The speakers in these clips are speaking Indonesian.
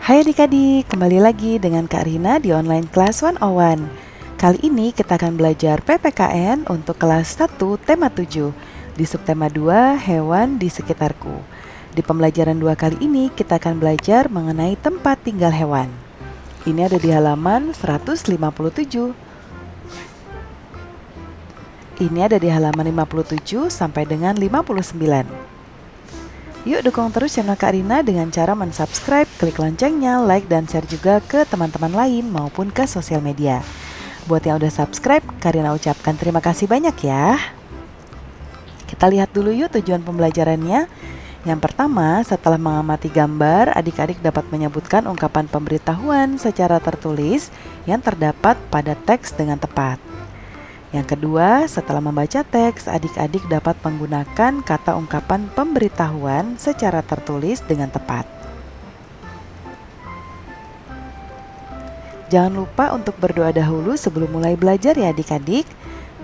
Hai adik-adik, kembali lagi dengan Kak Rina di online kelas 101. Kali ini kita akan belajar PPKN untuk kelas 1 tema 7 di subtema 2 hewan di sekitarku. Di pembelajaran 2 kali ini kita akan belajar mengenai tempat tinggal hewan. Ini ada di halaman 157. Ini ada di halaman 57 sampai dengan 59. Yuk dukung terus channel Kak Rina dengan cara mensubscribe, klik loncengnya, like, dan share juga ke teman-teman lain maupun ke sosial media. Buat yang udah subscribe, Kak Rina ucapkan terima kasih banyak ya. Kita lihat dulu yuk tujuan pembelajarannya. Yang pertama, setelah mengamati gambar, adik-adik dapat menyebutkan ungkapan pemberitahuan secara tertulis yang terdapat pada teks dengan tepat. Yang kedua, setelah membaca teks, adik-adik dapat menggunakan kata ungkapan pemberitahuan secara tertulis dengan tepat. Jangan lupa untuk berdoa dahulu sebelum mulai belajar ya adik-adik.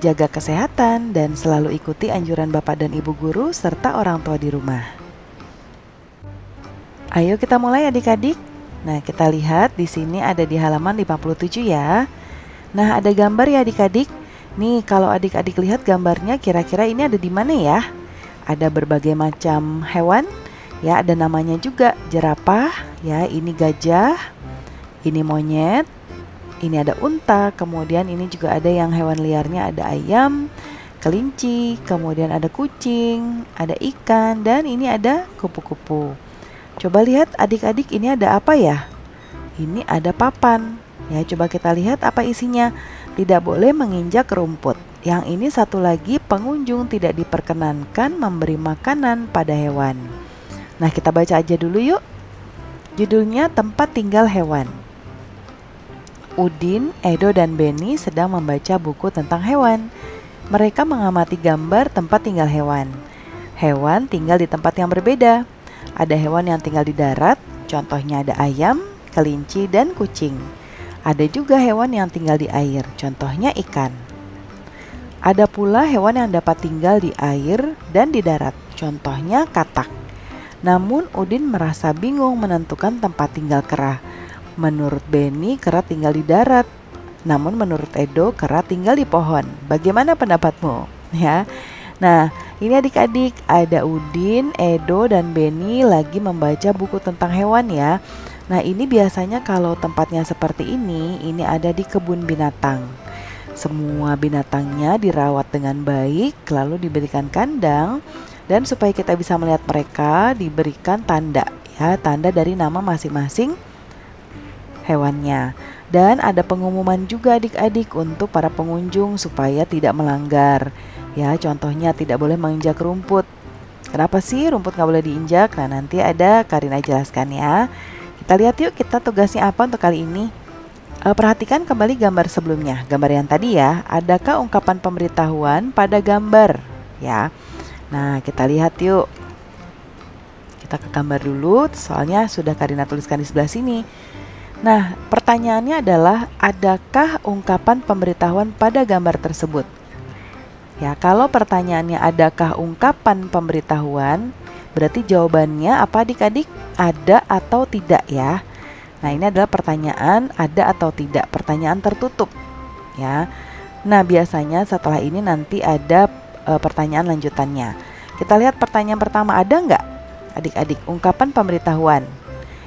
Jaga kesehatan dan selalu ikuti anjuran Bapak dan Ibu guru serta orang tua di rumah. Ayo kita mulai adik-adik. Nah, kita lihat di sini ada di halaman 57 ya. Nah, ada gambar ya adik-adik. Nih, kalau adik-adik lihat gambarnya kira-kira ini ada di mana ya? Ada berbagai macam hewan, ya ada namanya juga jerapah, ya ini gajah, ini monyet, ini ada unta, kemudian ini juga ada yang hewan liarnya ada ayam, kelinci, kemudian ada kucing, ada ikan, dan ini ada kupu-kupu. Coba lihat adik-adik ini ada apa ya? Ini ada papan, ya coba kita lihat apa isinya. Tidak boleh menginjak rumput. Yang ini satu lagi, pengunjung tidak diperkenankan memberi makanan pada hewan. Nah, kita baca aja dulu yuk. Judulnya Tempat Tinggal Hewan. Udin, Edo, dan Beni sedang membaca buku tentang hewan. Mereka mengamati gambar tempat tinggal hewan. Hewan tinggal di tempat yang berbeda. Ada hewan yang tinggal di darat, contohnya ada ayam, kelinci, dan kucing. Ada juga hewan yang tinggal di air, contohnya ikan. Ada pula hewan yang dapat tinggal di air dan di darat, contohnya katak. Namun Udin merasa bingung menentukan tempat tinggal kera. Menurut Beni, kera tinggal di darat. Namun menurut Edo, kera tinggal di pohon. Bagaimana pendapatmu? Ya. Nah, ini adik-adik, ada Udin, Edo, dan Beni lagi membaca buku tentang hewan ya. Nah, ini biasanya kalau tempatnya seperti ini ada di kebun binatang. Semua binatangnya dirawat dengan baik, lalu diberikan kandang, dan supaya kita bisa melihat mereka diberikan tanda, ya, tanda dari nama masing-masing hewannya. Dan ada pengumuman juga adik-adik untuk para pengunjung supaya tidak melanggar. Ya, contohnya tidak boleh menginjak rumput. Kenapa sih rumput nggak boleh diinjak? Nah, nanti ada Karina jelaskan ya. Kita lihat yuk, kita tugasnya apa untuk kali ini. Perhatikan kembali gambar sebelumnya, gambar yang tadi ya. Adakah ungkapan pemberitahuan pada gambar? Ya. Nah, kita lihat yuk. Kita ke gambar dulu, soalnya sudah Karina tuliskan di sebelah sini. Nah, pertanyaannya adalah, adakah ungkapan pemberitahuan pada gambar tersebut? Ya, kalau pertanyaannya adakah ungkapan pemberitahuan, berarti jawabannya apa adik-adik? Ada atau tidak ya. Nah, ini adalah pertanyaan ada atau tidak, pertanyaan tertutup ya. Nah, biasanya setelah ini nanti ada pertanyaan lanjutannya. Kita lihat pertanyaan pertama, ada nggak adik-adik ungkapan pemberitahuan?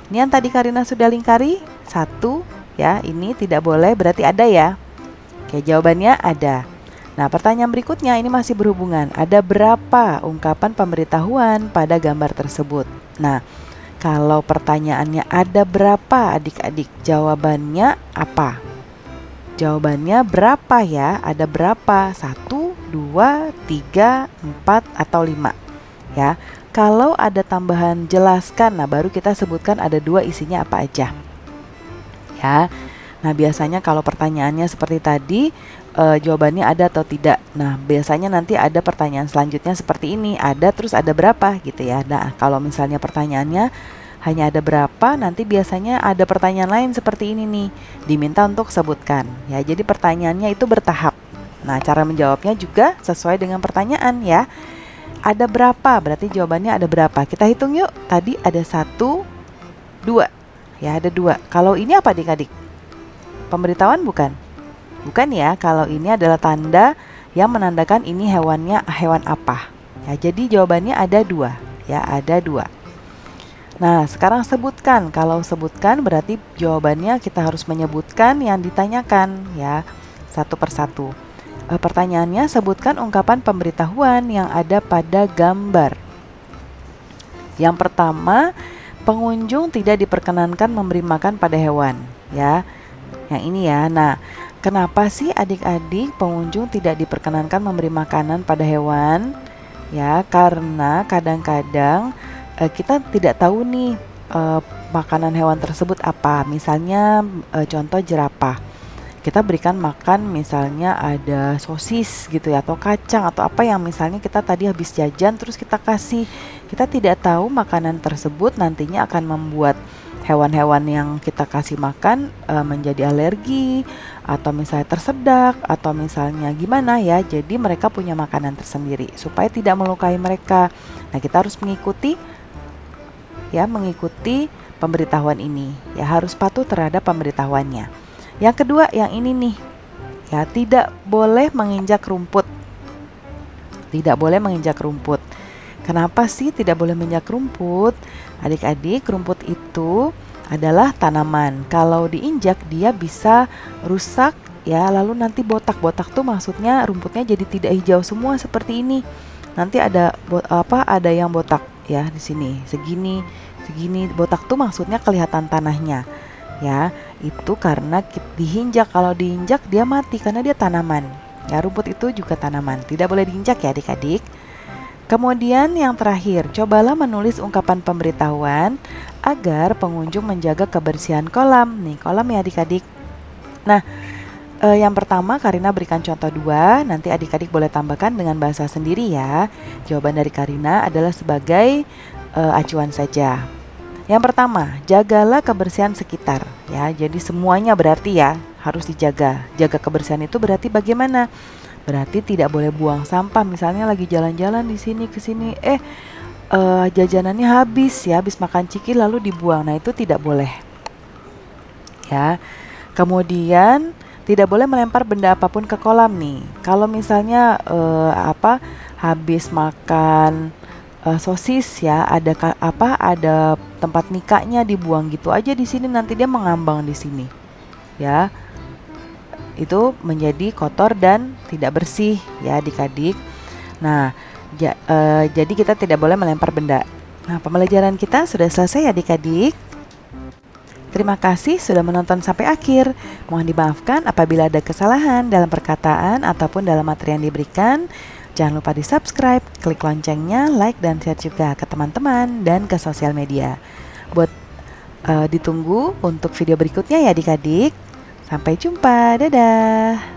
Ini yang tadi Karina sudah lingkari, satu ya, ini tidak boleh berarti ada ya. Oke, jawabannya ada. Nah, pertanyaan berikutnya ini masih berhubungan. Ada berapa ungkapan pemberitahuan pada gambar tersebut? Nah, kalau pertanyaannya ada berapa adik-adik, jawabannya apa? Jawabannya berapa ya? Ada berapa? 1, 2, 3, 4, atau 5 ya. Kalau ada tambahan jelaskan, nah baru kita sebutkan ada 2 isinya apa aja ya. Nah, biasanya kalau pertanyaannya seperti tadi, jawabannya ada atau tidak. Nah, biasanya nanti ada pertanyaan selanjutnya seperti ini, ada terus ada berapa gitu ya. Nah, kalau misalnya pertanyaannya hanya ada berapa, nanti biasanya ada pertanyaan lain seperti ini nih, diminta untuk sebutkan ya. Jadi pertanyaannya itu bertahap. Nah, cara menjawabnya juga sesuai dengan pertanyaan ya. Ada berapa, berarti jawabannya ada berapa. Kita hitung yuk, tadi ada 1, 2. Ya, ada dua. Kalau ini apa adik-adik? Pemberitahuan bukan? Bukan ya, kalau ini adalah tanda yang menandakan ini hewannya hewan apa. Ya, jadi jawabannya ada dua. Ya, ada dua. Nah, sekarang sebutkan. Kalau sebutkan berarti jawabannya kita harus menyebutkan yang ditanyakan ya, satu persatu. Pertanyaannya, sebutkan ungkapan pemberitahuan yang ada pada gambar. Yang pertama, pengunjung tidak diperkenankan memberi makan pada hewan, ya. Yang ini ya. Nah, kenapa sih adik-adik pengunjung tidak diperkenankan memberi makanan pada hewan? Ya, karena kadang-kadang kita tidak tahu nih makanan hewan tersebut apa. Misalnya contoh jerapah. Kita berikan makan misalnya ada sosis gitu ya, atau kacang atau apa yang misalnya kita tadi habis jajan terus kita kasih. Kita tidak tahu makanan tersebut nantinya akan membuat hewan-hewan yang kita kasih makan menjadi alergi atau misalnya tersedak atau misalnya gimana ya. Jadi mereka punya makanan tersendiri supaya tidak melukai mereka. Nah, kita harus mengikuti pemberitahuan ini. Ya, harus patuh terhadap pemberitahuannya. Yang kedua, yang ini nih. Ya, tidak boleh menginjak rumput. Tidak boleh menginjak rumput. Kenapa sih tidak boleh menginjak rumput? Adik-adik, rumput itu adalah tanaman. Kalau diinjak dia bisa rusak ya, lalu nanti botak-botak tuh maksudnya rumputnya jadi tidak hijau semua seperti ini. Nanti ada ada yang botak ya di sini, segini botak tuh maksudnya kelihatan tanahnya. Ya, itu karena diinjak. Kalau diinjak dia mati karena dia tanaman. Ya, rumput itu juga tanaman. Tidak boleh diinjak ya adik-adik. Kemudian yang terakhir, cobalah menulis ungkapan pemberitahuan agar pengunjung menjaga kebersihan kolam. Nih, kolam ya adik-adik. Nah, yang pertama Karina berikan contoh 2, nanti adik-adik boleh tambahkan dengan bahasa sendiri ya. Jawaban dari Karina adalah sebagai acuan saja. Yang pertama, jagalah kebersihan sekitar ya. Jadi semuanya berarti ya harus dijaga. Jaga kebersihan itu berarti bagaimana? Berarti tidak boleh buang sampah. Misalnya lagi jalan-jalan di sini ke sini, jajanannya habis ya, habis makan ciki lalu dibuang. Nah, itu tidak boleh. Ya. Kemudian tidak boleh melempar benda apapun ke kolam nih. Kalau misalnya habis makan sosis ya, ada tempat mikanya dibuang gitu aja di sini, nanti dia mengambang di sini. Ya. Itu menjadi kotor dan tidak bersih ya adik-adik. Nah, jadi kita tidak boleh melempar benda. Nah, pembelajaran kita sudah selesai adik-adik. Terima kasih sudah menonton sampai akhir. Mohon dimaafkan apabila ada kesalahan dalam perkataan ataupun dalam materi yang diberikan. Jangan lupa di subscribe, klik loncengnya, like dan share juga ke teman-teman dan ke sosial media. Buat ditunggu untuk video berikutnya ya adik-adik. Sampai jumpa, dadah.